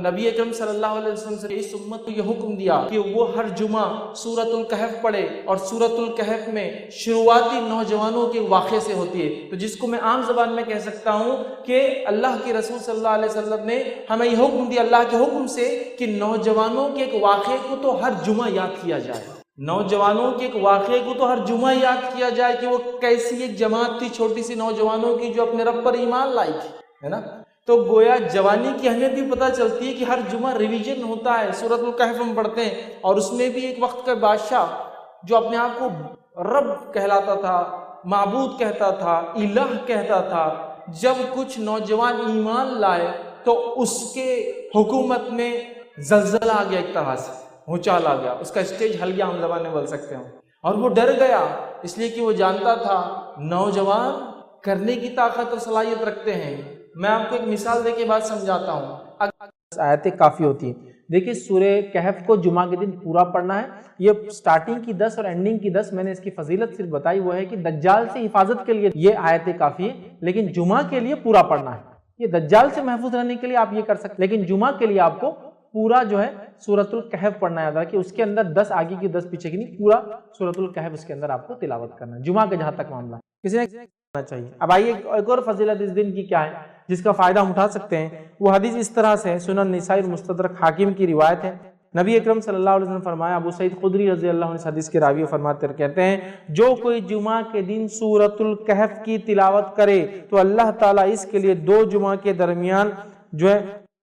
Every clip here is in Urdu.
نبی اکرم صلی اللہ علیہ وسلم سے اس امت کو یہ حکم دیا کہ وہ ہر جمعہ سورۃ الکہف پڑھے، اور سورۃ الکہف میں شروعاتی نوجوانوں کے واقعے سے ہوتی ہے، تو جس کو میں عام زبان میں کہہ سکتا ہوں کہ اللہ کے رسول صلی اللہ علیہ وسلم نے ہمیں یہ حکم دیا اللہ کے حکم سے کہ نوجوانوں کے ایک واقعے کو تو ہر جمعہ یاد کیا جائے، نوجوانوں کے ایک واقعے کو تو ہر جمعہ یاد کیا جائے کہ وہ کیسی ایک جماعت تھی چھوٹی سی نوجوانوں کی جو اپنے رب پر ایمان لائی تھی، ہے نا؟ تو گویا جوانی کی اہمیت بھی پتہ چلتی ہے کہ ہر جمعہ ریویژن ہوتا ہے، سورۃ الکہف ہم پڑھتے ہیں، اور اس میں بھی ایک وقت کا بادشاہ جو اپنے آپ کو رب کہلاتا تھا، معبود کہتا تھا، الہ کہتا تھا، جب کچھ نوجوان ایمان لائے تو اس کے حکومت میں زلزلہ آ گیا، ایک طرح سے بھونچال آ گیا، اس کا اسٹیج ہل گیا، ہم زبان میں بول سکتے ہیں، اور وہ ڈر گیا اس لیے کہ وہ جانتا تھا نوجوان کرنے کی طاقت اور صلاحیت رکھتے ہیں۔ میں آپ کو ایک مثال دے کے بات سمجھاتا ہوں، آیتیں کافی ہوتی ہیں۔ دیکھیں سورہ کہف کو جمعہ کے دن پورا پڑھنا ہے، یہ سٹارٹنگ کی 10 اور اینڈنگ کی 10 میں نے اس کی فضیلت صرف بتائی، وہ ہے کہ دجال سے حفاظت کے لیے یہ آیتیں کافی ہے، لیکن جمعہ کے لیے پورا پڑھنا ہے۔ یہ دجال سے محفوظ رہنے کے لیے آپ یہ کر سکتے، لیکن جمعہ کے لیے آپ کو پورا جو ہے سورۃ الکہف پڑھنا ہے، کہ اس کے اندر 10 آگے کی 10 پیچھے کی نہیں، پورا سورۃ الکہف اس کے اندر آپ کو تلاوت کرنا ہے، جمعہ کے جہاں تک معاملہ کسی نے کرنا چاہیے۔ اب آئیے ایک اور فضیلت اس دن کی کیا ہے جس کا فائدہ ہم اٹھا سکتے ہیں، وہ حدیث اس طرح سے ہے، سنن نسائی اور مستدرک حاکم کی روایت ہے، نبی اکرم صلی اللہ علیہ وسلم فرمایا، ابو سعید خدری رضی اللہ عنہ اس حدیث کے راوی فرماتے کہتے ہیں، جو کوئی جمعہ کے دن سورۃ الکہف کی تلاوت کرے تو اللہ تعالیٰ اس کے لیے 2 جمعہ کے درمیان جو ہے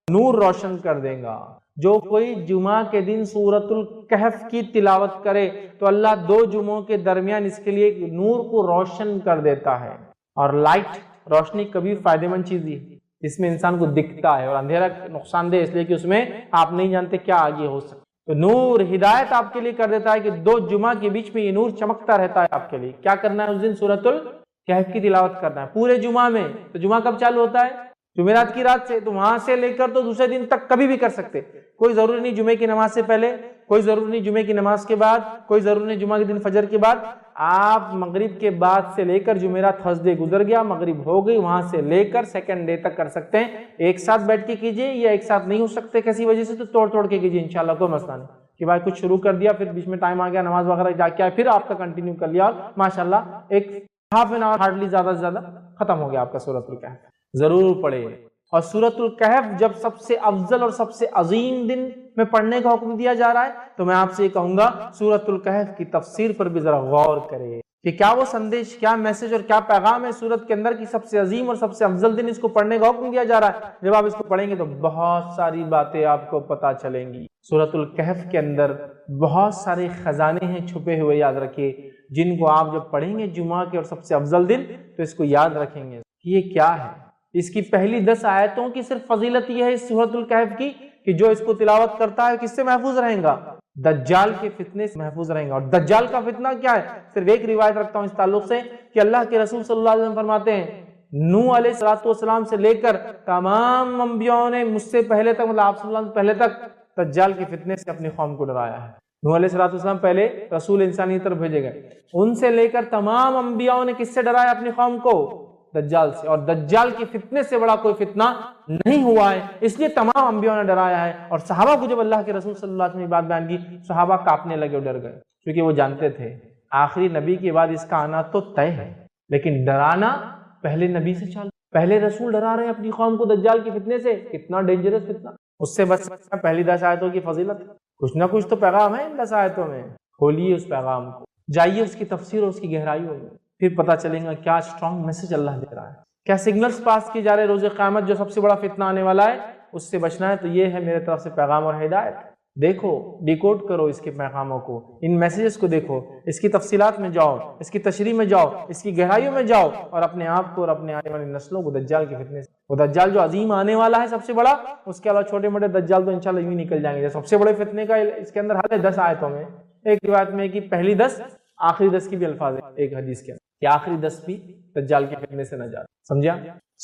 نور روشن کر دے گا۔ جو کوئی جمعہ کے دن سورۃ الکہف کی تلاوت کرے تو اللہ 2 جمعوں کے درمیان اس کے لیے نور کو روشن کر دیتا ہے، اور لائٹ روشنی کبھی فائدہ مند چیز ہے، اس میں انسان کو دکھتا ہے، اور اندھیرا نقصان دہ اس لیے کہ اس میں آپ نہیں جانتے کیا آگے ہو سکتا، تو نور ہدایت آپ کے لیے کر دیتا ہے کہ 2 جمعہ کے بیچ میں یہ نور چمکتا رہتا ہے آپ کے لیے۔ کیا کرنا ہے اس دن؟ سورۃ الکہف کی تلاوت کرنا ہے پورے جمعہ میں۔ تو جمعہ کب چالو ہوتا ہے؟ جمعرات کی رات سے، تو وہاں سے لے کر تو دوسرے دن تک کبھی بھی کر سکتے، کوئی ضروری نہیں جمعے کی نماز سے پہلے، کوئی ضروری نہیں جمعے کی نماز کے بعد، کوئی ضروری نہیں جمعہ کے دن فجر کے بعد، آپ مغرب کے بعد سے لے کر جمعرات تھرسڈے گزر گیا، مغرب ہو گئی، وہاں سے لے کر سیکنڈ ڈے تک کر سکتے ہیں۔ ایک ساتھ بیٹھ کے کیجئے، یا ایک ساتھ نہیں ہو سکتے کسی وجہ سے تو توڑ کے کیجئے، انشاءاللہ کوئی مسئلہ نہیں کہ بھائی کچھ شروع کر دیا پھر بیچ میں ٹائم آ گیا نماز وغیرہ جا کے پھر آپ کا کنٹینیو کر لیا، ماشاءاللہ ایک ہاف این آور ہارڈلی زیادہ سے زیادہ ختم ہو گیا آپ کا سورۃ الکہف۔ ضرور پڑھے، اور سورۃ الکہف جب سب سے افضل اور سب سے عظیم دن میں پڑھنے کا حکم دیا جا رہا ہے تو میں آپ سے یہ کہوں گا سورۃ الکہف کی تفسیر پر بھی ذرا غور کرے کہ کیا وہ سندیش، کیا میسج اور کیا پیغام ہے سورت کے اندر کی سب سے عظیم اور سب سے افضل دن اس کو پڑھنے کا حکم دیا جا رہا ہے۔ جب آپ اس کو پڑھیں گے تو بہت ساری باتیں آپ کو پتہ چلیں گی۔ سورۃ الکہف کے اندر بہت سارے خزانے ہیں چھپے ہوئے، یاد رکھیے، جن کو آپ جب پڑھیں گے جمعہ کے اور سب سے افضل دن تو اس کو یاد رکھیں گے کہ یہ کیا ہے۔ اس کی پہلی 10 آیتوں کی صرف فضیلت یہ ہے اس سورۃ الکہف کی کہ جو اس کو تلاوت کرتا ہے کس سے محفوظ رہیں گا؟ دجال کے فتنے سے محفوظ رہیں گا۔ اور دجال کا فتنہ کیا ہے؟ صرف ایک روایت رکھتا ہوں اس تعلق سے کہ اللہ کے رسول صلی اللہ علیہ وسلم فرماتے ہیں نوح علیہ السلام سے لے کر تمام انبیاءوں نے مجھ سے پہلے تک، مطلب آپ صلی اللہ علیہ وسلم پہلے تک دجال کے فتنے سے اپنی قوم کو ڈرایا ہے۔ نوح علیہ السلام پہلے رسول انسانی طرف بھیجے گئے، ان سے لے کر تمام انبیاءوں نے کس سے ڈرایا اپنی قوم کو؟ دجال سے، اور دجال کے فتنے سے بڑا کوئی فتنہ نہیں ہوا ہے، اس لیے تمام انبیاء نے ڈرایا ہے۔ اور صحابہ کو جب اللہ کے رسول صلی اللہ علیہ وسلم نے بات بیان کی، صحابہ کانپنے لگے اور ڈر گئے، کیونکہ وہ جانتے تھے آخری نبی کے بعد اس کا آنا تو طے ہے، لیکن ڈرانا پہلے نبی سے چالو، پہلے رسول ڈرا رہے ہیں اپنی قوم کو دجال کے فتنے سے، کتنا ڈینجرس فتنہ، اس سے بچنا پہلی 10 آیتوں کی فضیلت۔ کچھ نہ کچھ تو پیغام ہے ان 10 آیتوں میں، کھولیے اس پیغام کو، جائیے اس کی تفسیر اور اس کی گہرائیوں میں، پھر پتہ چلے گا کیا اسٹرانگ میسج اللہ دے رہا ہے، کیا سگنلز پاس کی جا رہے روز قیامت جو سب سے بڑا فتنہ آنے والا ہے اس سے بچنا ہے۔ تو یہ ہے میرے طرف سے پیغام اور ہدایت، دیکھو، ڈیکوڈ کرو اس کے پیغاموں کو، ان میسیجز کو دیکھو، اس کی تفصیلات میں جاؤ، اس کی تشریح میں جاؤ، اس کی گہرائیوں میں جاؤ، اور اپنے آپ کو اور اپنے آنے والی نسلوں کو دجال کے فتنے سے، وہ دجال جو عظیم آنے والا ہے سب سے بڑا، اس کے علاوہ چھوٹے موٹے دجال تو انشاءاللہ یوں نکل جائیں گے۔ سب سے بڑے فتنے کا اس کے اندر حل ہے 10 آیتوں میں، ایک روایت میں کہ پہلی 10 آخری 10 کی بھی الفاظ ہے ایک حدیث کے اندر کہ آخری 10 بھی دجال کے فتنے سے نجات، سمجھا؟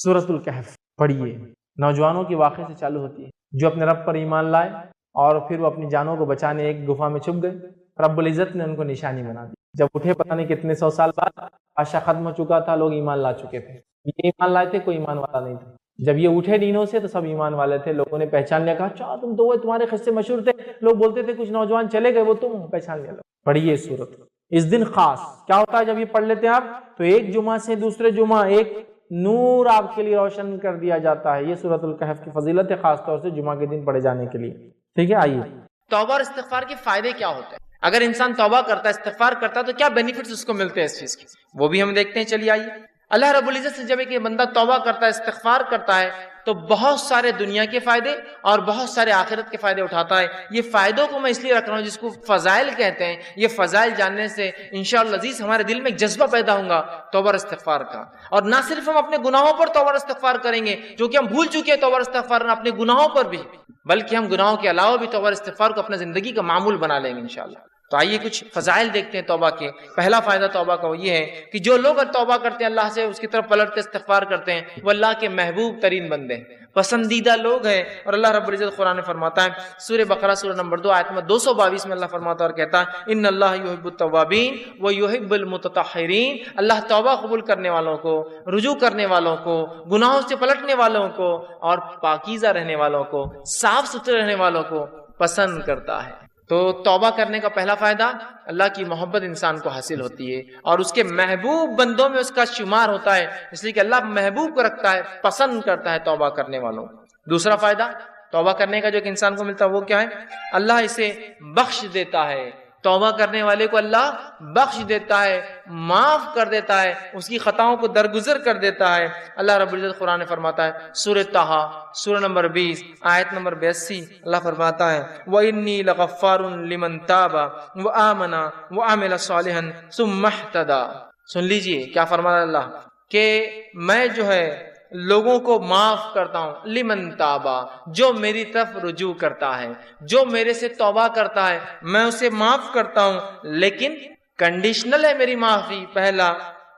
سورۃ الکہف پڑھیے، نوجوانوں کے واقعے سے چالو ہوتی ہے جو اپنے رب پر ایمان لائے اور پھر وہ اپنی جانوں کو بچانے ایک گفا میں چھپ گئے، رب العزت نے ان کو نشانی بنا دی، جب اٹھے پتہ نہیں کتنے 100 سال بعد بادشاہ ختم ہو چکا تھا، لوگ ایمان لا چکے تھے، یہ ایمان لائے تھے، کوئی ایمان والا نہیں تھا، جب یہ اٹھے نیندوں سے تو سب ایمان والے تھے، لوگوں نے پہچان لیا، کہا اچھا تم تو وہ تمہارے قصے مشہور تھے، لوگ بولتے تھے کچھ نوجوان چلے گئے وہ تم پہچان لیا۔ پڑھیے سورت اس دن خاص کیا ہوتا ہے جب یہ پڑھ لیتے ہیں آپ تو ایک جمعہ سے دوسرے جمعہ ایک نور آپ کے لیے روشن کر دیا جاتا ہے۔ یہ سورۃ الکہف کی فضیلت ہے، خاص طور سے جمعہ کے دن پڑھے جانے کے لیے۔ ٹھیک ہے، آئیے توبہ اور استغفار کے فائدے کیا ہوتے ہیں؟ اگر انسان توبہ کرتا ہے، استغفار کرتا ہے تو کیا بینیفٹس اس کو ملتے ہیں اس چیز کے، وہ بھی ہم دیکھتے ہیں۔ چلیے آئیے، اللہ رب العزت سے جب ایک بندہ توبہ کرتا ہے، استغفار کرتا ہے تو بہت سارے دنیا کے فائدے اور بہت سارے آخرت کے فائدے اٹھاتا ہے۔ یہ فائدوں کو میں اس لیے رکھ رہا ہوں جس کو فضائل کہتے ہیں۔ یہ فضائل جاننے سے انشاءاللہ عزیز ہمارے دل میں ایک جذبہ پیدا ہوگا توبہ اور استغفار کا، اور نہ صرف ہم اپنے گناہوں پر توبہ اور استغفار کریں گے جو کہ ہم بھول چکے ہیں توبہ اور استغفار اپنے گناہوں پر بھی، بلکہ ہم گناہوں کے علاوہ بھی توبہ اور استغفار کو اپنے زندگی کا معمول بنا لیں گے انشاءاللہ۔ تو آئیے کچھ فضائل دیکھتے ہیں توبہ کے۔ پہلا فائدہ توبہ کا وہ یہ ہے کہ جو لوگ توبہ کرتے ہیں اللہ سے اس کی طرف پلٹ کے استغفار کرتے ہیں وہ اللہ کے محبوب ترین بندے ہیں، پسندیدہ لوگ ہیں۔ اور اللہ رب العزت قرآن میں فرماتا ہے سورہ بقرہ سورہ نمبر 2 آیت نمبر 222 میں اللہ فرماتا ہے اور کہتا ہے ان اللہ یحب التوابین ویحب المتطہرین، اللہ توبہ قبول کرنے والوں کو، رجوع کرنے والوں کو، گناہوں سے پلٹنے والوں کو اور پاکیزہ رہنے والوں کو، صاف ستھرے رہنے والوں کو پسند کرتا ہے۔ تو توبہ کرنے کا پہلا فائدہ اللہ کی محبت انسان کو حاصل ہوتی ہے اور اس کے محبوب بندوں میں اس کا شمار ہوتا ہے، اس لیے کہ اللہ محبوب کو رکھتا ہے، پسند کرتا ہے توبہ کرنے والوں۔ دوسرا فائدہ توبہ کرنے کا جو کہ انسان کو ملتا ہے وہ کیا ہے؟ اللہ اسے بخش دیتا ہے، توبہ کرنے والے کو اللہ بخش دیتا ہے، معاف کر دیتا ہے، اس کی خطاؤں کو درگزر کر دیتا ہے۔ اللہ رب العزت قرآن میں فرماتا ہے سورہ طٰہٰ سورہ نمبر 20 آیت نمبر 82 اللہ فرماتا ہے وَإِنِّي لَغَفَّارٌ لِمَن تَابَ وَآمَنَ وَعَمِلَ صَالِحًا ثُمَّ اهْتَدَىٰ۔ سن لیجئے کیا فرماتا اللہ کہ میں جو ہے لوگوں کو معاف کرتا ہوں، لمن تابا، جو میری طرف رجوع کرتا ہے، جو میرے سے توبہ کرتا ہے میں اسے معاف کرتا ہوں، لیکن کنڈیشنل ہے میری معافی۔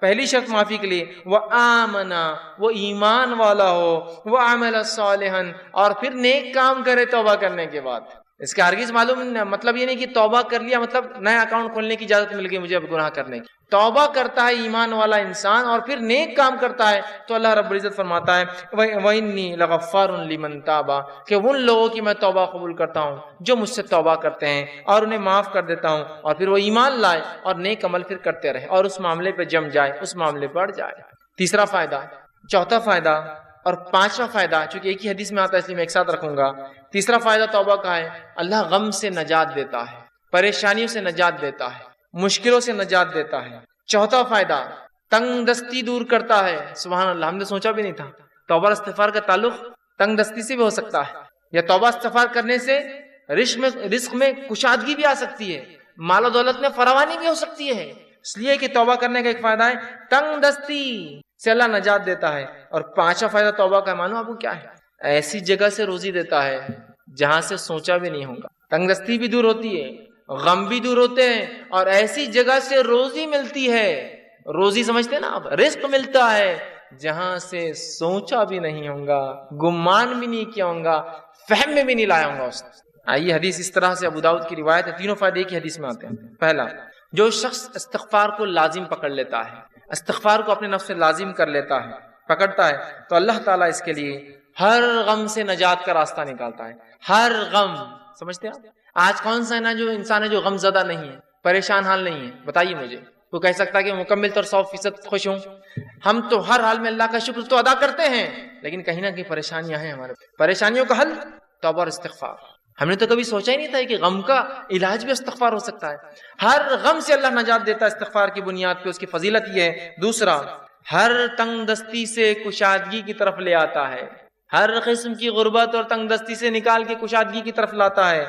پہلی شرط معافی کے لیے وہ آمنا، وہ ایمان والا ہو، وہ عمل صالحا، اور پھر نیک کام کرے توبہ کرنے کے بعد۔ اس کا ہرگز معلوم مطلب یہ نہیں کہ توبہ کر لیا مطلب نیا اکاؤنٹ کھولنے کی اجازت مل گئی مجھے اب گناہ کرنے کی۔ توبہ کرتا ہے ایمان والا انسان اور پھر نیک کام کرتا ہے تو اللہ رب العزت فرماتا ہے وَإِنِّي لَغَفَّارٌ لِمَن تَابَ، کہ ان لوگوں کی میں توبہ قبول کرتا ہوں جو مجھ سے توبہ کرتے ہیں اور انہیں معاف کر دیتا ہوں، اور پھر وہ ایمان لائے اور نیک عمل پھر کرتے رہے اور اس معاملے پہ جم جائے، اس معاملے پر اڑ جائے۔ تیسرا فائدہ، چوتھا فائدہ اور پانچواں فائدہ، چونکہ ایک ہی حدیث میں آتا ہے اس لیے میں ایک ساتھ رکھوں گا۔ تیسرا فائدہ توبہ کا ہے اللہ غم سے نجات دیتا ہے، پریشانیوں سے نجات دیتا ہے، مشکلوں سے نجات دیتا ہے۔ چوتھا فائدہ تنگ دستی دور کرتا ہے۔ سبحان اللہ، ہم نے سوچا بھی نہیں تھا توبہ استغفار کا تعلق تنگ دستی سے بھی ہو سکتا ہے، یا توبہ استغفار کرنے سے رزق میں کشادگی بھی آ سکتی ہے، مال و دولت میں فراوانی بھی ہو سکتی ہے۔ اس لیے کہ توبہ کرنے کا ایک فائدہ ہے تنگ دستی سے اللہ نجات دیتا ہے۔ اور پانچواں فائدہ توبہ کا معلوم آپ کو کیا ہے؟ ایسی جگہ سے روزی دیتا ہے جہاں سے سوچا بھی نہیں ہوگا۔ تنگ دستی بھی دور ہوتی ہے، غم بھی دور ہوتے ہیں، اور ایسی جگہ سے روزی ملتی ہے، روزی سمجھتے ہیں نا آپ، رزق ملتا ہے جہاں سے سوچا بھی نہیں ہوگا، گمان بھی نہیں کیا ہوگا، فہم میں بھی نہیں لایا ہوگا اس نے۔ آئیے حدیث اس طرح سے ابو داؤد کی روایت ہے، تینوں فائدے ایک ہی حدیث میں آتے ہیں۔ پہلا، جو شخص استغفار کو لازم پکڑ لیتا ہے، استغفار کو اپنے نفس سے لازم کر لیتا ہے، پکڑتا ہے، تو اللہ تعالیٰ اس کے لیے ہر غم سے نجات کا راستہ نکالتا ہے۔ ہر غم، سمجھتے ہیں آپ؟ آج کون سا جو انسان ہے جو غم زدہ نہیں ہے، پریشان حال نہیں ہے؟ بتائیے مجھے، وہ کہہ سکتا ہے کہ مکمل طور 100% خوش ہوں؟ ہم تو ہر حال میں اللہ کا شکر تو ادا کرتے ہیں، لیکن کہیں نہ کہیں پریشانیاں ہیں ہمارے۔ پریشانیوں کا حل توبہ اور استغفار۔ ہم نے تو کبھی سوچا ہی نہیں تھا کہ غم کا علاج بھی استغفار ہو سکتا ہے۔ ہر غم سے اللہ نجات دیتا ہے استغفار کی بنیاد پہ، اس کی فضیلت یہ ہے۔ دوسرا، ہر تنگ دستی سے کشادگی کی طرف لے آتا ہے، ہر قسم کی غربت اور تنگ دستی سے نکال کے کشادگی کی طرف لاتا ہے۔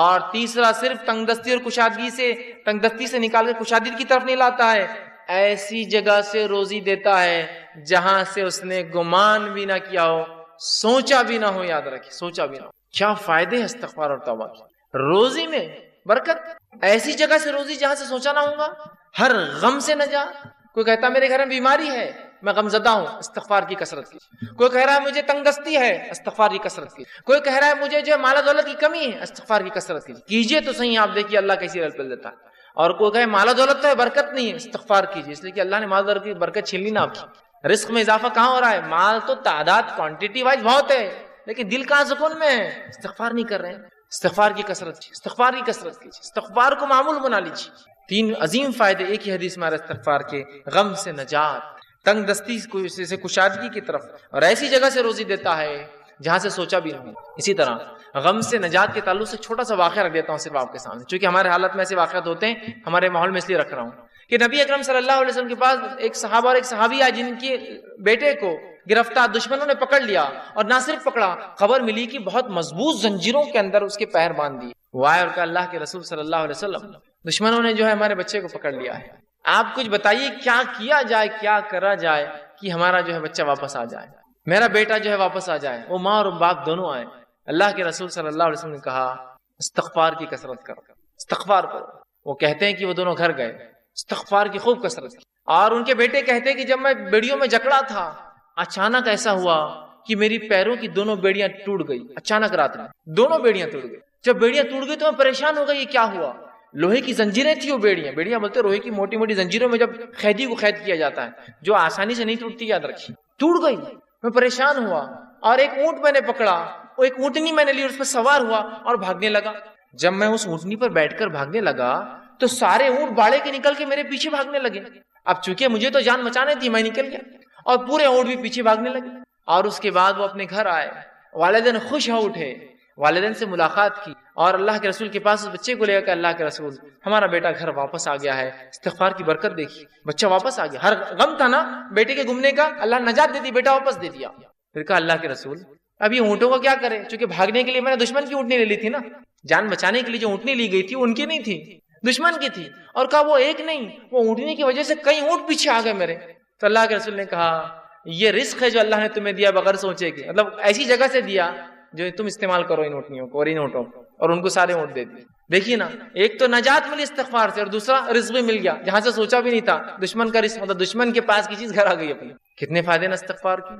اور تیسرا، صرف تنگ دستی اور کشادگی سے، تنگ دستی سے نکال کے کشادگی کی طرف نہیں لاتا ہے، ایسی جگہ سے روزی دیتا ہے جہاں سے اس نے گمان بھی نہ کیا ہو، سوچا بھی نہ ہو۔ یاد رکھیں، سوچا بھی نہ ہو۔ کیا فائدے ہیں استغفار اور توبہ کے؟ روزی میں برکت، ایسی جگہ سے روزی جہاں سے سوچا نہ ہوگا، ہر غم سے نجات۔ کوئی کہتا میرے گھر میں بیماری ہے، میں غم زدہ ہوں، استغفار کی کثرت کی۔ کوئی کہہ رہا ہے مجھے تنگ دستی ہے، استغفار کی کثرت کی۔ کوئی کہہ رہا ہے مجھے جو مال و دولت کی کمی ہے، استغفار کی کثرت کیجیے تو صحیح، آپ دیکھیے اللہ کیسی رل پل دیتا ہے۔ اور کوئی کہے مال و دولت تو ہے برکت نہیں ہے، استغفار کیجیے، اس لیے کہ اللہ نے مال و دولت کی برکت چھین لی نا آپ کی۔ رزق میں اضافہ کہاں ہو رہا ہے؟ مال تو تعداد کوانٹٹی وائز بہت ہے، لیکن دل کہاں سکون میں ہے؟ استغفار نہیں کر رہے ہیں۔ استغفار کی کثرت کیجیے، استغفار کی کثرت کیجیے، استغفار کو معمول بنا لیجیے۔ 3 عظیم فائدے ایک ہی حدیث میں آ رہا ہے استغفار کے: غم سے نجات، تنگ دستی سے کشادگی کی طرف، اور ایسی جگہ سے روزی دیتا ہے جہاں سے سوچا بھی نہیں۔ اسی طرح غم سے نجات کے تعلق سے چھوٹا سا واقعہ رکھ دیتا ہوں صرف آپ کے سامنے، چونکہ ہمارے حالت میں ایسے واقعات ہوتے ہیں، ہمارے ماحول میں اس لیے رکھ رہا ہوں کہ نبی اکرم صلی اللہ علیہ وسلم کے پاس ایک صحابہ اور ایک صحابی آئے جن کے بیٹے کو گرفتار دشمنوں نے پکڑ لیا، اور نہ صرف پکڑا، خبر ملی کہ بہت مضبوط زنجیروں کے اندر اس کے پیر باندھ دیے۔ وہ آئے اور کہا اللہ کے رسول صلی اللہ علیہ وسلم، دشمنوں نے جو ہے ہمارے بچے کو پکڑ لیا ہے، آپ کچھ بتائیے کیا کیا جائے، کیا کرا جائے کہ ہمارا جو ہے بچہ واپس آ جائے، میرا بیٹا جو ہے واپس آ جائے، وہ ماں اور باپ دونوں آئے۔ اللہ کے رسول صلی اللہ علیہ وسلم نے کہا استغفار کی کثرت کرو، استغفار کرو۔ وہ کہتے ہیں کہ وہ دونوں گھر گئے، استغفار کی خوب کثرت کی، اور ان کے بیٹے کہتے ہیں کہ جب میں بیڑیوں میں جکڑا تھا، اچانک ایسا ہوا کہ میری پیروں کی دونوں بیڑیاں ٹوٹ گئی، اچانک رات میں دونوں بیڑیاں ٹوٹ گئی۔ جب بیڑیاں ٹوٹ گئی تو میں پریشان ہو گئی، یہ کیا ہوا؟ لوہے کی زنجیریں تھی وہ بیڑیاں بولتے روہے کی موٹی موٹی زنجیروں میں جب قیدی کو قید کیا جاتا ہے جو آسانی سے نہیں ٹوٹتی، یاد رکھیے، ٹوٹ گئی۔ میں پریشان ہوا اور ایک اونٹ میں نے پکڑا، وہ ایک اونٹنی میں نے لی، اس پر سوار ہوا اور بھاگنے لگا۔ جب میں اس اونٹنی پر بیٹھ کر بھاگنے لگا تو سارے اونٹ باڑے کے نکل کے میرے پیچھے بھاگنے لگے۔ اب چونکہ مجھے تو جان بچانے تھی، میں نکل گیا اور پورے اونٹ بھی پیچھے بھاگنے لگے۔ اور اس کے بعد وہ اپنے گھر آئے، والدین خوش ہو اٹھے، والدین سے ملاقات کی اور اللہ کے رسول کے پاس اس بچے کو لے کر اللہ کے رسول ہمارا بیٹا گھر واپس آ گیا ہے، استغفار کی برکت دیکھی، بچہ واپس آ گیا۔ ہر غم تھا نا بیٹے کے گمنے کا، اللہ نجات دے دی، بیٹا واپس دے دیا۔ پھر کہا اللہ کے رسول اب یہ اونٹوں کو کیا کرے؟ چونکہ بھاگنے کے لیے میں نے دشمن کی اونٹنی لے لی تھی نا، جان بچانے کے لیے جو اونٹنی لی گئی تھی وہ ان کی نہیں تھی، دشمن کی تھی۔ اور کہا وہ ایک نہیں، وہ اونٹنی کی وجہ سے کئی اونٹ پیچھے آ گئے میرے۔ تو اللہ کے رسول نے کہا یہ رزق ہے جو اللہ نے تمہیں دیا بغیر سوچے کہ، مطلب ایسی جگہ سے دیا جو تم استعمال کرو ان اونٹنیوں کو اور ان اونٹوں کو، اور ان کو سارے اونٹ دے دیے۔ دیکھیے نا، ایک تو نجات ملی استغفار سے، اور دوسرا رزق بھی مل گیا جہاں سے سوچا بھی نہیں تھا۔ دشمن کا رزق، مطلب دشمن کے پاس کی چیز گھر آ گئی اپنی۔ کتنے فائدے نا استغفار کے۔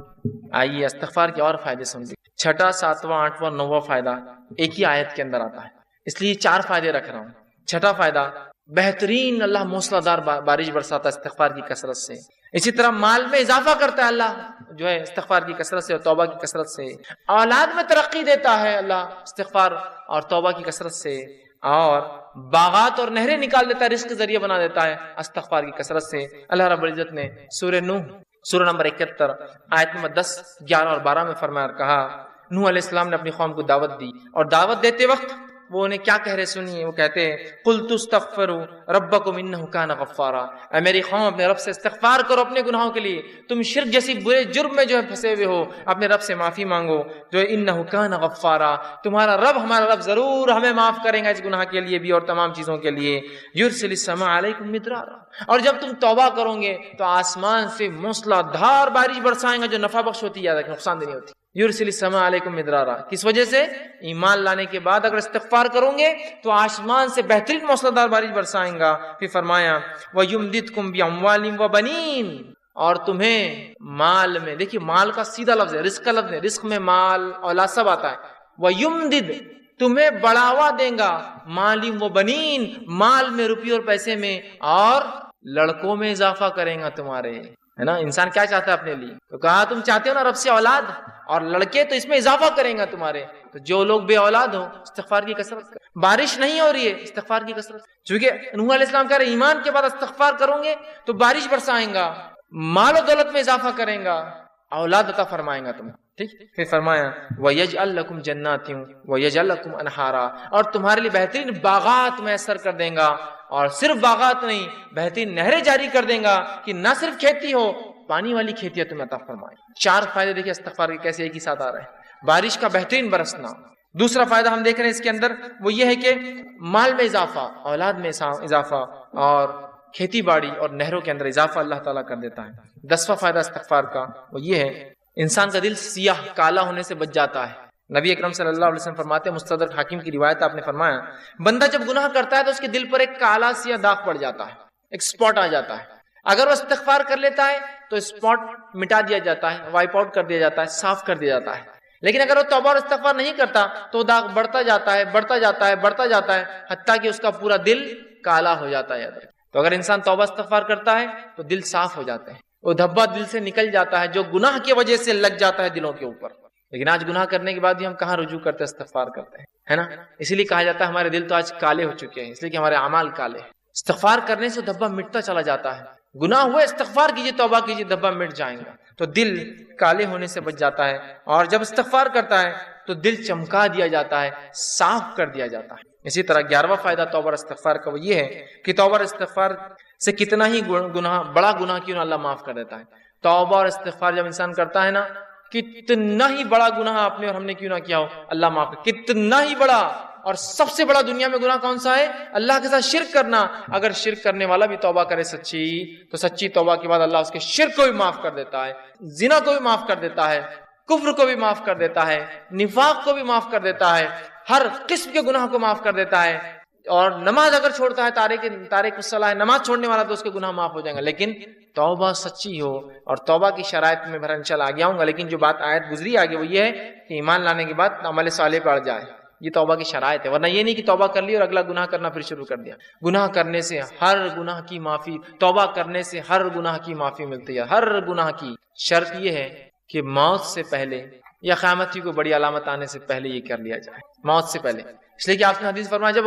آئیے استغفار کے اور فائدے سن لیں۔ 6واں، 7واں، 8واں، 9واں فائدہ ایک ہی آیت کے اندر آتا ہے، اس لیے 4 فائدے رکھ رہا ہوں۔ 6واں فائدہ، بہترین اللہ موسلا دار بارش برساتا ہے استغفار کی کثرت سے۔ اسی طرح مال میں اضافہ کرتا ہے اللہ جو ہے استغفار کی کثرت سے اور توبہ کی کثرت سے۔ اولاد میں ترقی دیتا ہے اللہ استغفار اور توبہ کی کثرت سے، اور باغات اور نہریں نکال دیتا ہے، رزق کے ذریعہ بنا دیتا ہے استغفار کی کثرت سے۔ اللہ رب العزت نے سورہ نوح سورہ نمبر 71 آیت نمبر 10، 11 اور 12 میں فرمایا اور کہا، نوح علیہ السلام نے اپنی قوم کو دعوت دی، اور دعوت دیتے وقت وہ انہیں کیا کہہ رہے سنیے، وہ کہتے ہیں قُلْتُ اسْتَغْفِرُوا رَبَّكُمْ إِنَّهُ كَانَ غَفَّارًا، اے میری قوم اپنے رب سے استغفار کرو اپنے گناہوں کے لیے، تم شرک جیسی برے جرم میں جو ہے پھنسے ہوئے ہو، اپنے رب سے معافی مانگو جو ہے إِنَّهُ كَانَ غَفَّارًا، تمہارا رب ہمارا رب ضرور ہمیں معاف کرے گا اس گناہ کے لیے بھی اور تمام چیزوں کے لیے۔ يُرْسِلِ السَّمَاءَ عَلَيْكُمْ مِدْرَارًا، اور جب تم توبہ کرو گے تو آسمان سے موسلا دھار بارش برسائیں گا جو نفع بخش ہوتی ہے، نقصان دہ نہیں ہوتی۔ یرسل السماء علیکم مدرارا، کس وجہ سے؟ ایمان لانے کے بعد اگر استغفار کرو گے تو آسمان سے بہترین موسلادھار بارش برسائیں گا۔ پھر فرمایا وَيُمْدِدْكُمْ بِأَمْوَالٍ وَبَنِينَ، اور تمہیں مال میں، دیکھیے مال کا سیدھا لفظ ہے، رزق کا لفظ ہے، رزق میں مال اولاد سب آتا ہے۔ وَيُمْدِد، تمہیں بڑھاوا دیں گا، مَالٍ وَبَنِينَ، مال میں، روپیے اور پیسے میں، اور لڑکوں میں اضافہ کریں گا تمہارے، ہے نا۔ انسان کیا چاہتا ہے اپنے لیے؟ تو کہا تم چاہتے ہو نا رب سے اولاد اور لڑکے، تو اس میں اضافہ کریں گا تمہارے۔ تو جو لوگ بے اولاد ہو استغفار کی کثرت کریں، بارش نہیں ہو رہی ہے استغفار کی کثرت، چونکہ نوح علیہ السلام کہہ رہے ایمان کے بعد استغفار کرو گے تو بارش برسائیں گا، مال و دولت میں اضافہ کریں گا، اولاد عطا فرمائیں گا تمہیں، ٹھیک۔ پھر فرمایا وَيَجْعَلْ لَكُمْ جَنَّاتٍ وَيَجْعَلْ لَكُمْ أَنْهَارًا، اور تمہارے لیے بہترین باغات میسر کر دیں گا، اور صرف باغات نہیں، بہترین نہریں جاری کر دیں گا کہ نہ صرف کھیتی ہو، پانی والی کھیتیاں تمہیں عطا فرمائے۔ 4 فائدے دیکھیں استغفار کے کیسے ایک ہی ساتھ آ رہے ہیں۔ بارش کا بہترین برسنا، دوسرا فائدہ ہم دیکھ رہے ہیں اس کے اندر وہ یہ ہے کہ مال میں اضافہ، اولاد میں اضافہ، اور کھیتی باڑی اور نہروں کے اندر اضافہ اللہ تعالیٰ کر دیتا ہے۔ 10واں فائدہ استغفار کا وہ یہ ہے انسان کا دل سیاہ کالا ہونے سے بچ جاتا ہے۔ نبی اکرم صلی اللہ علیہ وسلم فرماتے ہیں، مستدرک حاکم کی روایت آپ نے فرمایا، بندہ جب گناہ کرتا ہے تو اس کے دل پر ایک کالا سیاہ داغ پڑ جاتا ہے، ایک سپاٹ آ جاتا ہے۔ اگر وہ استغفار کر لیتا ہے تو سپاٹ مٹا دیا جاتا ہے، وائپ آؤٹ کر دیا جاتا ہے، صاف کر دیا جاتا ہے۔ لیکن اگر وہ توبہ اور استغفار نہیں کرتا تو داغ بڑھتا جاتا ہے، بڑھتا جاتا ہے، بڑھتا جاتا ہے، حتیٰ کہ اس کا پورا دل کالا ہو جاتا ہے۔ تو اگر انسان توبہ استغفار کرتا ہے تو دل صاف ہو جاتے ہیں، وہ دھبا دل سے نکل جاتا ہے جو گناہ کی وجہ سے لگ جاتا ہے دلوں کے اوپر. لیکن آج گناہ کرنے کے بعد بھی ہم کہاں رجوع کرتے ہیں، استغفار کرتے ہیں، ہے نا. اسی لیے کہا جاتا ہے ہمارے دل تو آج کالے ہو چکے ہیں، اس لیے کہ ہمارے اعمال کالے ہیں. استغفار کرنے سے دھبا مٹتا چلا جاتا ہے. گناہ ہوئے استغفار کیجیے، توبہ کیجیے، دھبا مٹ جائیں گا. تو دل کالے ہونے سے بچ جاتا ہے، اور جب استغفار کرتا ہے تو دل چمکا دیا جاتا ہے، صاف کر دیا جاتا ہے. اسی طرح 11واں فائدہ توبہ اور استغفار کا وہ یہ ہے کہ توبہ اور استغفار سے کتنا ہی گناہ، بڑا گناہ کیوں نہ اللہ معاف کر دیتا ہے. توبہ اور استغفار جب انسان کرتا ہے نا، کتنا ہی بڑا گناہ آپ نے اور ہم نے کیوں نہ کیا ہو، اللہ معاف کر. کتنا ہی بڑا، اور سب سے بڑا دنیا میں گناہ کون سا ہے؟ اللہ کے ساتھ شرک کرنا. اگر شرک کرنے والا بھی توبہ کرے سچی، تو سچی توبہ کے بعد اللہ اس کے شرک کو بھی معاف کر دیتا ہے، زنا کو بھی معاف کر دیتا ہے، کفر کو بھی معاف کر دیتا ہے، نفاق کو بھی معاف کر دیتا ہے، ہر قسم کے گناہ کو معاف کر دیتا ہے. اور نماز اگر چھوڑتا ہے، تارک الصلاۃ ہے، نماز چھوڑنے والا، تو اس کے گناہ معاف ہو جائیں گے. لیکن توبہ سچی ہو، اور توبہ کی شرائط میں بہرحال انشاءاللہ آگے آؤں گا. لیکن جو بات آیت گزری آگے وہ یہ ہے کہ ایمان لانے کے بعد عمل صالح پڑ جائے، یہ توبہ کی شرائط ہے. ورنہ یہ نہیں کہ توبہ کر لی اور اگلا گناہ کرنا پھر شروع کر دیا. گناہ کرنے سے ہر گناہ کی معافی، توبہ کرنے سے ہر گناہ کی معافی ملتی ہے، ہر گناہ کی. شرط یہ ہے کہ موت سے پہلے یا قیامت کی کوئی بڑی علامت آنے سے پہلے یہ کر لیا جائے، موت سے پہلے. اس لیے کہ آپ نے حدیث فرمایا جب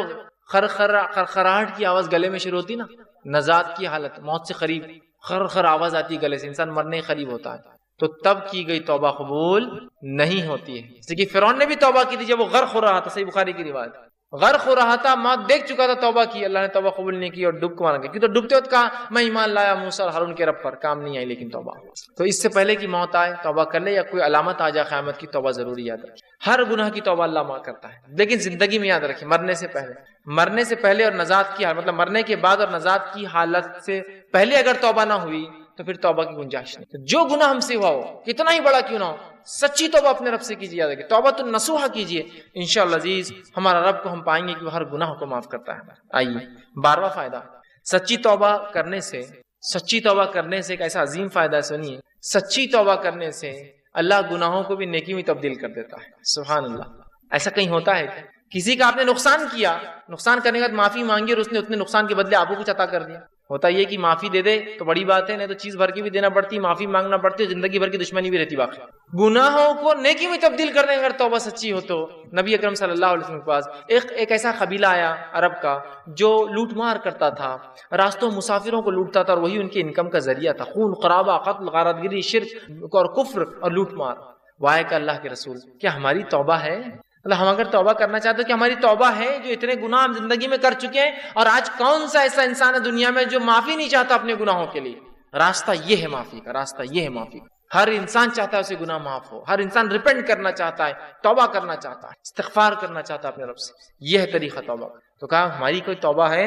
خرخراہٹ کی آواز گلے میں شروع ہوتی نا، نزات کی حالت، موت سے قریب خر آواز آتی ہے گلے سے، انسان مرنے کے قریب ہوتا ہے، تو تب کی گئی توبہ قبول نہیں ہوتی ہے. جیسے کہ فرعون نے بھی توبہ کی تھی جب وہ غرق ہو رہا تھا، صحیح بخاری کی روایت، غرق ہو رہا تھا، موت دیکھ چکا تھا، توبہ کی، اللہ نے توبہ قبول نہیں کی اور ڈوب کو مارا گیا. کیونکہ ڈوبتے وقت کہا میں ایمان لایا موسیٰ اور ہارون کے رب پر، کام نہیں آئی لیکن توبہ. تو اس سے پہلے کہ موت آئے توبہ کر لے، یا کوئی علامت آ جائے قیامت کی، توبہ ضروری یاد رکھے. ہر گناہ کی توبہ اللہ معاف کرتا ہے، لیکن زندگی میں یاد رکھیں مرنے سے پہلے اور نجات کی حالت، مطلب مرنے کے بعد اور نجات کی حالت سے پہلے اگر توبہ نہ ہوئی تو پھر توبہ کی گنجائش نہیں. جو گناہ ہم سے ہوا ہو، کتنا ہی بڑا کیوں نہ ہو، سچی توبہ اپنے رب سے کیجیے. یاد رکھیے توبہ تو نصوحہ کیجیے، انشاءاللہ عزیز ہمارا رب کو ہم پائیں گے کہ وہ ہر گناہ کو معاف کرتا ہے. آئیے 12واں فائدہ، سچی توبہ کرنے سے ایک ایسا عظیم فائدہ ہے، سنیے. سچی توبہ کرنے سے اللہ گناہوں کو بھی نیکی میں تبدیل کر دیتا ہے. سبحان اللہ. ایسا کہیں ہوتا ہے کسی کا آپ نے نقصان کیا، نقصان کرنے کے بعد معافی مانگی اور اس نے اتنے نقصان کے بدلے آپ کو کچھ عطا کر دیا. ہوتا یہ کہ معافی دے دے تو بڑی بات ہے، نہیں تو چیز بھر کی بھی دینا پڑتی، معافی مانگنا پڑتی، زندگی بھر کی دشمنی بھی رہتی. باقی گناہوں کو نیکی میں تبدیل کرنے اگر توبہ سچی ہو تو نبی اکرم صلی اللہ علیہ وسلم کے پاس ایک ایسا قبیلہ آیا عرب کا جو لوٹ مار کرتا تھا، راستوں مسافروں کو لوٹتا تھا، اور وہی ان کے انکم کا ذریعہ تھا. خون قرابہ، قتل، غارت گری، شرک اور کفر اور لوٹ مار. وائے کہ اللہ کے رسول، کیا ہماری توبہ ہے؟ اللہ ہم اگر توبہ کرنا چاہتے ہیں کہ ہماری توبہ ہے جو اتنے گناہ ہم زندگی میں کر چکے ہیں، اور آج کون سا ایسا انسان ہے دنیا میں جو معافی نہیں چاہتا اپنے گناہوں کے لیے؟ راستہ یہ ہے معافی کا، راستہ یہ ہے معافی کا. ہر انسان چاہتا ہے اسے گناہ معاف ہو، ہر انسان ریپینٹ کرنا چاہتا ہے، توبہ کرنا چاہتا ہے، استغفار کرنا چاہتا ہے اپنے رب سے. یہ ہے طریقہ توبہ. تو کہا ہماری کوئی توبہ ہے؟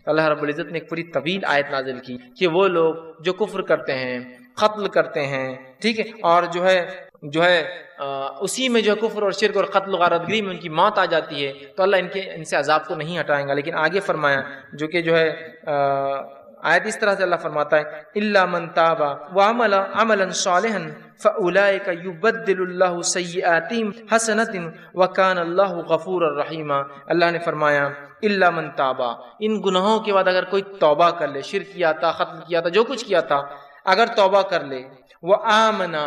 اللہ رب العزت نے ایک پوری طویل آیت نازل کی کہ وہ لوگ جو کفر کرتے ہیں، قتل کرتے ہیں، ٹھیک ہے، اور جو ہے اسی میں جو ہے کفر اور شرک اور قتل و غارت گری میں ان کی موت آ جاتی ہے، تو اللہ ان سے عذاب کو نہیں ہٹائیں گا. لیکن آگے فرمایا جو کہ جو ہے آیت اس طرح سے اللہ فرماتا ہے الا من تاب وعمل عملا صالحا فاولئک یبدل اللہ سیئاتہم حسنات وکان اللہ غفورا رحیما. اللہ نے فرمایا الا من تاب، ان گناہوں کے بعد اگر کوئی توبہ کر لے، شرک کیا تھا، قتل کیا تھا، جو کچھ کیا تھا، اگر توبہ کر لے، وآمنا،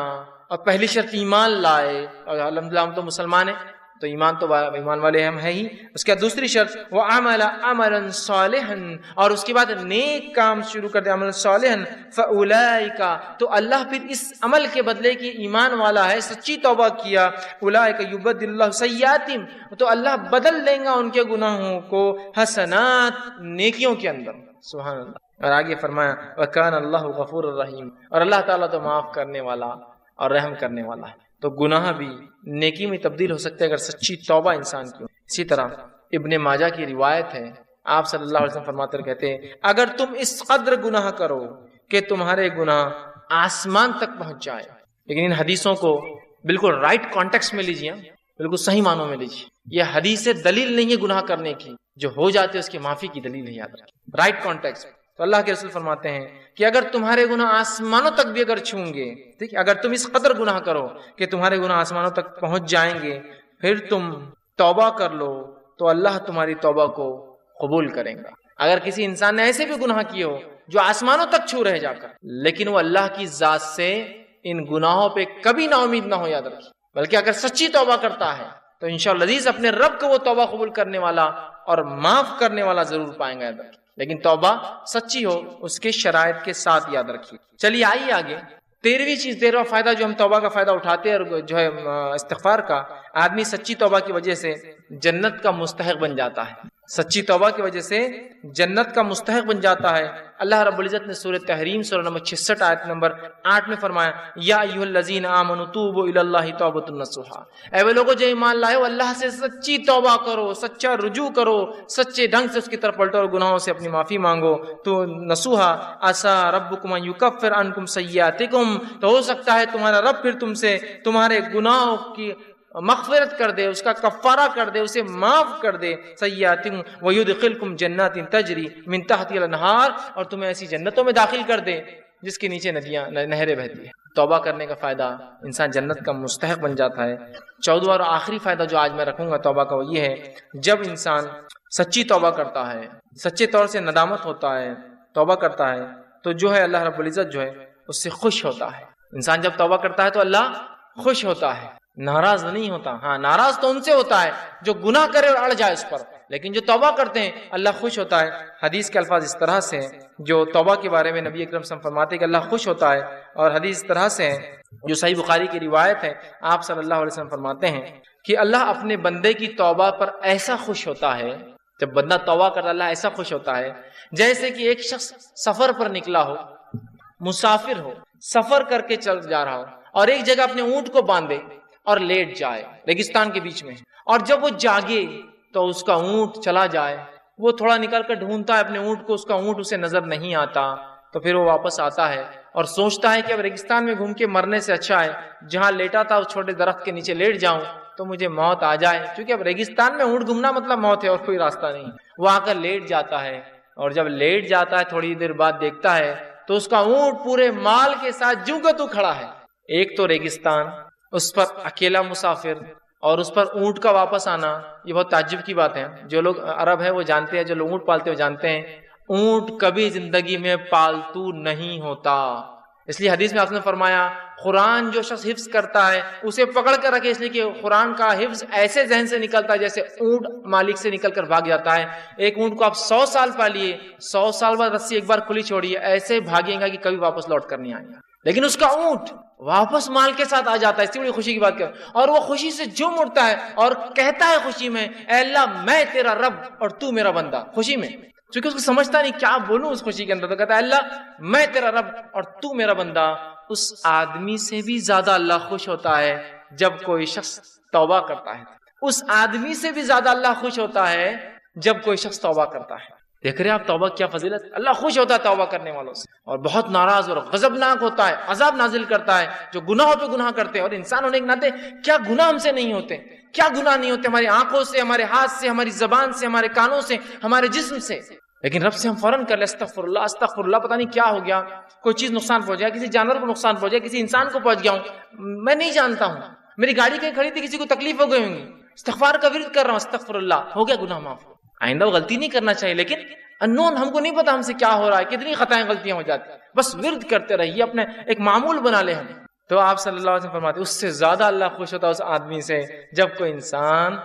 اور پہلی شرط ایمان لائے، اور الحمدللہ ہم تو مسلمان ہیں تو ایمان والے ہم ہیں ہی. اس کے بعد دوسری شرط وعمل عملا صالحا، اور اس کے بعد نیک کام شروع کر دے، عمل صالحا فاولئک، تو اللہ پھر اس عمل کے بدلے کی ایمان والا ہے، سچی توبہ کیا، اولئک یبدل اللہ سیئاتہم، تو اللہ بدل دیں گا ان کے گناہوں کو حسنات، نیکیوں کے اندر. سبحان اللہ. اور آگے فرمایا وکان اللہ غفور الرحیم، اور اللہ تعالیٰ تو معاف کرنے والا اور رحم کرنے والا ہے. تو گناہ بھی نیکی میں تبدیل ہو سکتے ہیں اگر سچی توبہ انسان کی ہو. اسی طرح ابن ماجہ کی روایت ہے، آپ صلی اللہ علیہ وسلم فرماتے کہتے ہیں اگر تم اس قدر گناہ کرو کہ تمہارے گناہ آسمان تک پہنچ جائے. لیکن ان حدیثوں کو بالکل رائٹ کانٹیکسٹ میں لیجیے، بالکل صحیح معنوں میں لیجیے. یہ حدیث دلیل نہیں ہے گناہ کرنے کی، جو ہو جاتے اس کی معافی کی دلیل ہے. یاد رکھیں رائٹ کانٹیکسٹ. تو اللہ کے رسول فرماتے ہیں کہ اگر تمہارے گناہ آسمانوں تک بھی اگر چھوئیں گے، ٹھیک، اگر تم اس قدر گناہ کرو کہ تمہارے گناہ آسمانوں تک پہنچ جائیں گے، پھر تم توبہ کر لو تو اللہ تمہاری توبہ کو قبول کریں گا. اگر کسی انسان نے ایسے بھی گناہ کیے ہو جو آسمانوں تک چھو رہے جا کر، لیکن وہ اللہ کی ذات سے ان گناہوں پہ کبھی نا امید نہ ہو، یاد رکھیے، بلکہ اگر سچی توبہ کرتا ہے تو انشاءاللہ عزیز اپنے رب کو وہ توبہ قبول کرنے والا اور معاف کرنے والا ضرور پائیں گا، یاد رکھیے، لیکن توبہ سچی ہو، اس کے شرائط کے ساتھ، یاد رکھیے۔ چلیے آئیے آگے، 13ویں چیز، 13واں فائدہ جو ہم توبہ کا فائدہ اٹھاتے ہیں اور جو ہے استغفار کا، آدمی سچی توبہ کی وجہ سے جنت کا مستحق بن جاتا ہے، سچی توبہ کی وجہ سے جنت کا مستحق بن جاتا ہے۔ اللہ رب العزت نے سورہ تحریم سورہ نمبر 66 آیت نمبر 8 میں فرمایا، یا ایھا الذین آمنوا توبوا الی اللہ توبۃ نصوحا، اے وہ لوگوں جو ایمان لائے ہو، اللہ سے سچی توبہ کرو، سچا رجوع کرو، سچے ڈھنگ سے اس کی طرف پلٹو اور گناہوں سے اپنی معافی مانگو، تو نصوحا عسیٰ ربکم ان یکفر عنکم سیئاتکم، تو ہو سکتا ہے تمہارا رب پھر تم سے تمہارے گناہوں کی مغفرت کر دے، اس کا کفارہ کر دے، اسے معاف کر دے، سیئاتکم ویدخلکم جنات تجری من تحتها الانہار، اور تمہیں ایسی جنتوں میں داخل کر دے جس کے نیچے ندیاں نہریں بہتی ہیں۔ توبہ کرنے کا فائدہ، انسان جنت کا مستحق بن جاتا ہے۔ 14واں اور آخری فائدہ جو آج میں رکھوں گا توبہ کا، وہ یہ ہے، جب انسان سچی توبہ کرتا ہے، سچے طور سے ندامت ہوتا ہے، توبہ کرتا ہے، تو جو ہے اللہ رب العزت جو ہے اس سے خوش ہوتا ہے۔ انسان جب توبہ کرتا ہے تو اللہ خوش ہوتا ہے، ناراض نہیں ہوتا۔ ہاں، ناراض تو ان سے ہوتا ہے جو گناہ کرے اور اڑ جائے اس پر، لیکن جو توبہ کرتے ہیں اللہ خوش ہوتا ہے۔ حدیث کے الفاظ اس طرح سے ہیں، جو توبہ کے بارے میں نبی اکرم صلی اللہ علیہ وسلم فرماتے ہیں کہ اللہ خوش ہوتا ہے، اور حدیث اس طرح سے ہے جو صحیح بخاری کی روایت ہے، آپ صلی اللہ علیہ وسلم فرماتے ہیں کہ اللہ اپنے بندے کی توبہ پر ایسا خوش ہوتا ہے، جب بندہ توبہ کرتا ہے اللہ ایسا خوش ہوتا ہے جیسے کہ ایک شخص سفر پر نکلا ہو، مسافر ہو، سفر کر کے چل جا رہا ہو، اور ایک جگہ اپنے اونٹ کو باندھے اور لیٹ جائے ریگستان کے بیچ میں، اور جب وہ جاگے تو اس کا اونٹ چلا جائے، وہ تھوڑا نکل کر ڈھونڈتا ہے اپنے اونٹ کو، اس کا اونٹ اسے نظر نہیں آتا، تو پھر وہ واپس آتا ہے اور سوچتا ہے کہ اب ریگستان میں گھوم کے مرنے سے اچھا ہے جہاں لیٹا تھا اس چھوٹے درخت کے نیچے لیٹ جاؤں تو مجھے موت آ جائے، کیونکہ اب ریگستان میں اونٹ گھومنا مطلب موت ہے اور کوئی راستہ نہیں۔ وہ آ کر لیٹ جاتا ہے، اور جب لیٹ جاتا ہے تھوڑی دیر بعد دیکھتا ہے تو اس کا اونٹ پورے مال کے ساتھ جوں کا تو کھڑا ہے۔ ایک تو ریگستان، اس پر اکیلا مسافر، اور اس پر اونٹ کا واپس آنا، یہ بہت تعجب کی بات ہے۔ جو لوگ عرب ہیں وہ جانتے ہیں، جو لوگ اونٹ پالتے ہیں وہ جانتے ہیں، اونٹ کبھی زندگی میں پالتو نہیں ہوتا۔ اس لیے حدیث میں آپ نے فرمایا قرآن جو شخص حفظ کرتا ہے اسے پکڑ کر رکھے، اس لیے کہ قرآن کا حفظ ایسے ذہن سے نکلتا ہے جیسے اونٹ مالک سے نکل کر بھاگ جاتا ہے۔ ایک اونٹ کو آپ 100 سال پالیے، 100 سال بعد رسی ایک بار کھلی چھوڑیے، ایسے بھاگے گا کہ کبھی واپس لوٹ کر نہیں آئے گا، لیکن اس کا اونٹ واپس مال کے ساتھ آ جاتا ہے۔ اس بڑی خوشی کی بات کر، اور وہ خوشی سے جم اٹھتا ہے اور کہتا ہے خوشی میں، اے اللہ میں تیرا رب اور تو میرا بندہ، خوشی میں، چونکہ اس کو سمجھتا نہیں کیا بولوں اس خوشی کے اندر، تو کہتا ہے اللہ میں تیرا رب اور تو میرا بندہ۔ اس آدمی سے بھی زیادہ اللہ خوش ہوتا ہے جب کوئی شخص توبہ کرتا ہے، اس آدمی سے بھی زیادہ اللہ خوش ہوتا ہے جب کوئی شخص توبہ کرتا ہے۔ دیکھ رہے ہیں آپ توبہ کیا فضیلت، اللہ خوش ہوتا ہے توبہ کرنے والوں سے، اور بہت ناراض اور غضبناک ہوتا ہے، عذاب نازل کرتا ہے جو گناہوں پہ گناہ کرتے ہیں۔ اور انسان ہونے کے ناطے کیا گناہ ہم سے نہیں ہوتے، کیا گناہ نہیں ہوتے ہماری آنکھوں سے، ہمارے ہاتھ سے، ہماری زبان سے، ہمارے کانوں سے، ہمارے جسم سے، لیکن رب سے ہم فوراً کر لیں استغفر اللہ استغفر اللہ، پتہ نہیں کیا ہو گیا، کوئی چیز نقصان پہنچ گیا، کسی جانور کو نقصان پہنچ گیا، کسی انسان کو پہنچ گیا ہوں، میں نہیں جانتا ہوں، میری گاڑی کہیں کھڑی تھی کسی کو تکلیف ہو گئی ہوں گی، استغفار کا ورد کر رہا ہوں استغفر اللہ، ہو گیا گناہ معاف۔ آئندہ وہ غلطی نہیں کرنا چاہیے، لیکن انون، ہم کو نہیں پتا ہم سے کیا ہو رہا ہے، کتنی خطائیں غلطیاں ہو جاتی ہیں، بس ورد کرتے رہیے، اپنے ایک معمول بنا لے ہم۔ تو آپ صلی اللہ علیہ وسلم فرماتے ہیں اس سے زیادہ اللہ خوش ہوتا ہے اس آدمی سے جب کوئی انسان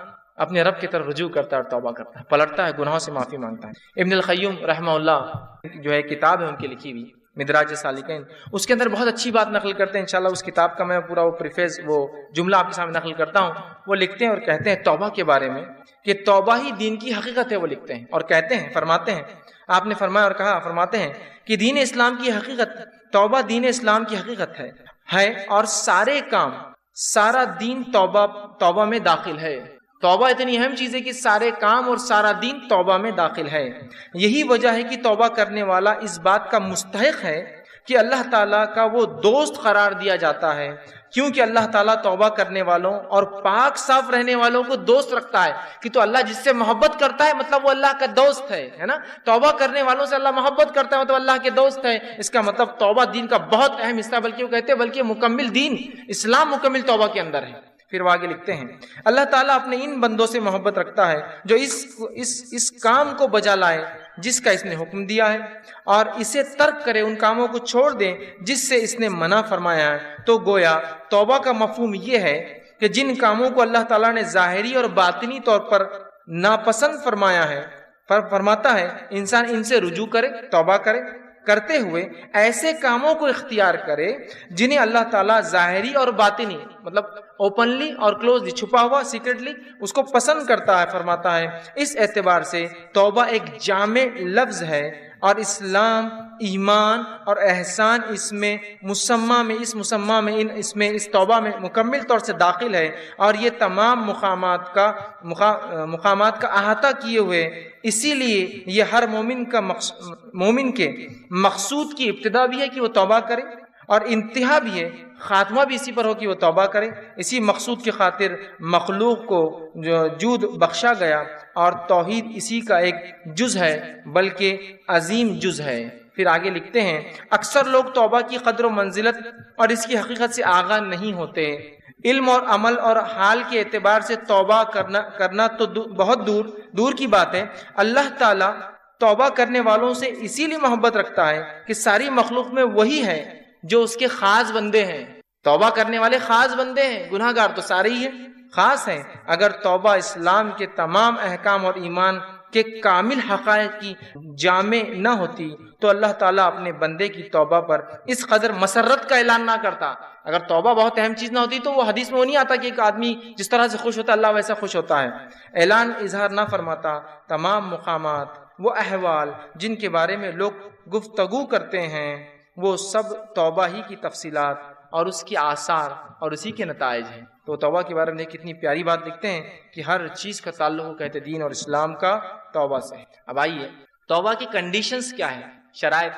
اپنے رب کی طرف رجوع کرتا ہے اور توبہ کرتا ہے، پلٹتا ہے، گناہوں سے معافی مانگتا ہے۔ ابن القیم رحمہ اللہ جو ہے کتاب ہے ان کی لکھی ہوئی مدراج سالکین، اس کے اندر بہت اچھی بات نقل کرتے ہیں، انشاءاللہ اس کتاب کا میں پورا وہ پریفیس وہ جملہ آپ کے سامنے نقل کرتا ہوں۔ وہ لکھتے ہیں اور کہتے ہیں توبہ کے بارے میں کہ توبہ ہی دین کی حقیقت ہے، وہ لکھتے ہیں اور کہتے ہیں، فرماتے ہیں، آپ نے فرمایا اور کہا، فرماتے ہیں کہ دین اسلام کی حقیقت، توبہ دین اسلام کی حقیقت ہے اور سارے کام، سارا دین توبہ میں داخل ہے۔ توبہ اتنی اہم چیز ہے کہ سارے کام اور سارا دین توبہ میں داخل ہے۔ یہی وجہ ہے کہ توبہ کرنے والا اس بات کا مستحق ہے کہ اللہ تعالیٰ کا وہ دوست قرار دیا جاتا ہے، کیونکہ اللہ تعالیٰ توبہ کرنے والوں اور پاک صاف رہنے والوں کو دوست رکھتا ہے کہ تو اللہ جس سے محبت کرتا ہے مطلب وہ اللہ کا دوست ہے نا، توبہ کرنے والوں سے اللہ محبت کرتا ہے مطلب اللہ کے دوست ہے۔ اس کا مطلب توبہ دین کا بہت اہم حصہ، بلکہ وہ کہتے ہیں بلکہ مکمل دین اسلام مکمل توبہ کے اندر ہے۔ پھر وہ آگے لکھتے ہیں اللہ تعالیٰ اپنے ان بندوں سے محبت رکھتا ہے جو اس کام کو بجا لائے جس کا اس نے حکم دیا ہے اور اسے ترک کرے، ان کاموں کو چھوڑ دیں جس سے اس نے منع فرمایا ہے۔ تو گویا توبہ کا مفہوم یہ ہے کہ جن کاموں کو اللہ تعالیٰ نے ظاہری اور باطنی طور پر ناپسند فرمایا ہے، فرماتا ہے انسان ان سے رجوع کرے، توبہ کرے، کرتے ہوئے ایسے کاموں کو اختیار کرے جنہیں اللہ تعالیٰ ظاہری اور باطنی، مطلب اوپنلی اور کلوزلی، چھپا ہوا، سیکرٹلی اس کو پسند کرتا ہے، فرماتا ہے۔ اس اعتبار سے توبہ ایک جامع لفظ ہے اور اسلام، ایمان اور احسان اس توبہ میں مکمل طور سے داخل ہے، اور یہ تمام مقامات کا احاطہ کیے ہوئے، اسی لیے یہ ہر مومن کے مقصود کی ابتدا بھی ہے کہ وہ توبہ کرے، اور انتہا بھی ہے، خاتمہ بھی اسی پر ہو کہ وہ توبہ کرے۔ اسی مقصود کی خاطر مخلوق کو جود بخشا گیا، اور توحید اسی کا ایک جز ہے، بلکہ عظیم جز ہے۔ پھر آگے لکھتے ہیں اکثر لوگ توبہ کی قدر و منزلت اور اس کی حقیقت سے آگاہ نہیں ہوتے۔ علم اور عمل اور حال کے اعتبار سے توبہ کرنا تو بہت دور کی بات ہے۔ اللہ تعالیٰ توبہ کرنے والوں سے اسی لیے محبت رکھتا ہے کہ ساری مخلوق میں وہی ہے جو اس کے خاص بندے ہیں۔ توبہ کرنے والے خاص بندے ہیں، گناہ گار تو سارے ہی ہیں، خاص ہیں۔ اگر توبہ اسلام کے تمام احکام اور ایمان کے کامل حقائق کی جامع نہ ہوتی تو اللہ تعالیٰ اپنے بندے کی توبہ پر اس قدر مسرت کا اعلان نہ کرتا۔ اگر توبہ بہت اہم چیز نہ ہوتی تو وہ حدیث میں وہ نہیں آتا کہ ایک آدمی جس طرح سے خوش ہوتا ہے اللہ ویسا خوش ہوتا ہے، اعلان اظہار نہ فرماتا۔ تمام مقامات، وہ احوال جن کے بارے میں لوگ گفتگو کرتے ہیں، وہ سب توبہ ہی کی تفصیلات اور اس کی آثار اور اسی کے نتائج ہیں۔ تو توبہ کے بارے میں کتنی پیاری بات لکھتے ہیں کہ ہر چیز کا تعلق کہتے دین اور اسلام کا توبہ سے ہے۔ اب آئیے توبہ کی کنڈیشنز کیا ہیں، شرائط۔